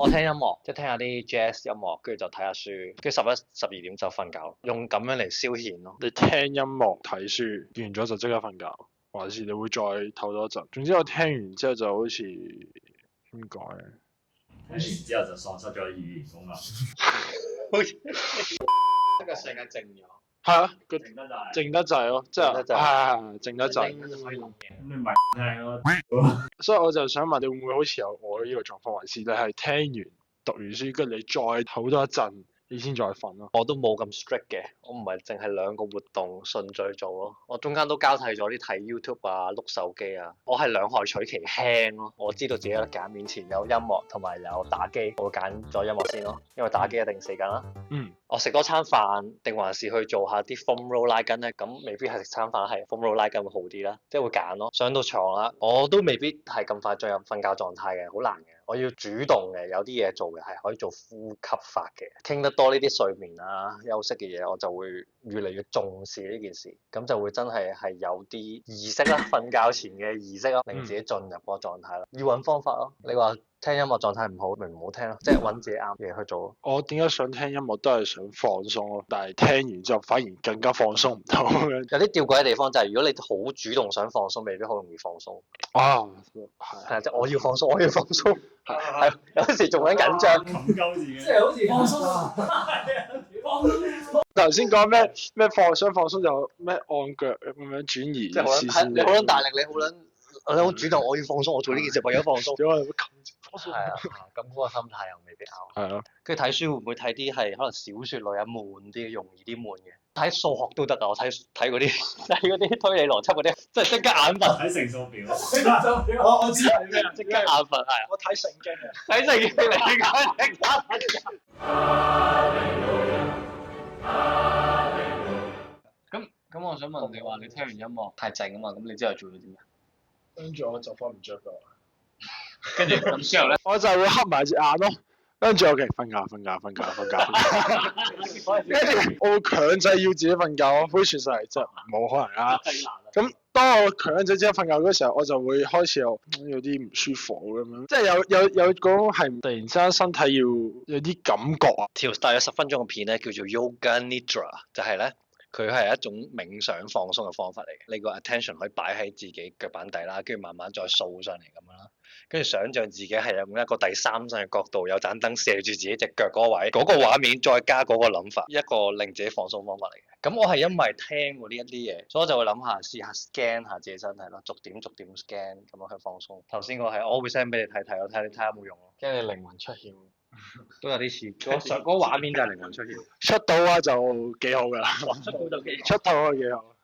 我聽音樂，即係聽下啲 jazz 音樂，跟住就睇下書，跟住11、12點就瞓覺，用咁樣嚟消遣咯。你聽音樂睇書完咗就即刻瞓覺，還是你會再唞多一陣？總之我聽完之後就好似點講咧？聽完之後就喪失咗語言功能。好似一個世界靜咗。係啊，個靜得滯。靜得滯咯，即係靜得滯。咁你咪聽咯。所以我就想問你會唔會好似有我呢個狀況，還是你係聽完讀完書，跟住你再唞多一陣，你先再瞓咯？我都冇咁 strict 嘅，我唔係淨係兩個活動順序做咯，我中間都交替咗啲睇 YouTube 啊、碌手機啊，我係兩害取其輕咯。我知道自己有得揀，面前有音樂同埋有打機，我會揀咗音樂先咯，因為打機一定死緊啦。我食多餐飯定還是去做下啲 foam roll 拉筋咧？咁未必係食餐飯，係 foam roll 拉筋會好啲啦，即係會揀咯。上到床啦，我都未必係咁快進入瞓覺狀態嘅，好難嘅。我要主動嘅，有啲嘢做嘅係可以做呼吸法嘅。傾得多呢啲睡眠啊、休息嘅嘢，我就會越嚟越重視呢件事，咁就會真係有啲儀式啦，瞓覺前嘅儀式咯，令自己進入個狀態啦。要揾方法咯。你話聽音樂狀態唔好，咪唔好聽咯，即係揾自己啱嘅嘢去做咯。我點解想聽音樂都係想放鬆咯，但係聽完之後反而更加放鬆唔到咁樣。有啲吊詭嘅地方就係，如果你好主動想放鬆，未必好容易放鬆。係即係我要放鬆，我要放鬆。係有時仲喺緊張，冚鳩自己。即係好似放鬆。放鬆。頭先講咩想放鬆就咩按腳咁樣轉移即係視線。你好撚大力，你好主動，我要放鬆，我做呢件事為咗放鬆。點解你會咁？係啊，咁嗰個心態又未必啱。係咯。跟住睇書會唔會睇啲係可能小説類啊，悶啲，容易啲悶嘅？睇數學都得啊，我睇嗰啲推理邏輯嗰啲，即係即刻眼瞓。睇乘數表。我知係咩啊？即刻眼瞓係啊！我睇聖經啊。睇聖經嚟講，咁我想問你話，你聽完音樂太靜啊嘛，咁你之後做咗啲咩？跟住我就瞓唔着㗎。跟住咁之後咧，我就會瞌埋隻眼咯。跟住OK，瞓覺。跟住我會強制要自己瞓覺咯，好似係真係冇可能啦。咁當我強制自己瞓覺嗰時候，我就會開始有啲唔舒服咁樣，即係有嗰種係突然之間身體要有啲感覺啊。條大約10分鐘嘅片咧，叫做 Yoga Nidra，就係咧。佢係一種冥想放鬆嘅方法嚟嘅，你個 attention 可以擺喺自己腳板底啦，跟住慢慢再掃上嚟咁樣啦，跟住想像自己係用一個第三身嘅角度，有盞燈射住自己隻腳嗰位，嗰個畫面再加嗰個諗法，一個令自己放鬆方法嚟嘅。咁我係因為聽過呢一啲嘢，所以我就會諗下試下 scan 下自己身體咯，逐點 scan 咁樣去放鬆。頭先個係我會 send 俾你睇睇，我睇你睇下有冇用咯。驚你靈魂出竅。都有啲似，嗰畫面就係靈魂出竅。出到啊就幾好㗎啦，出到就幾好。出到啊幾好。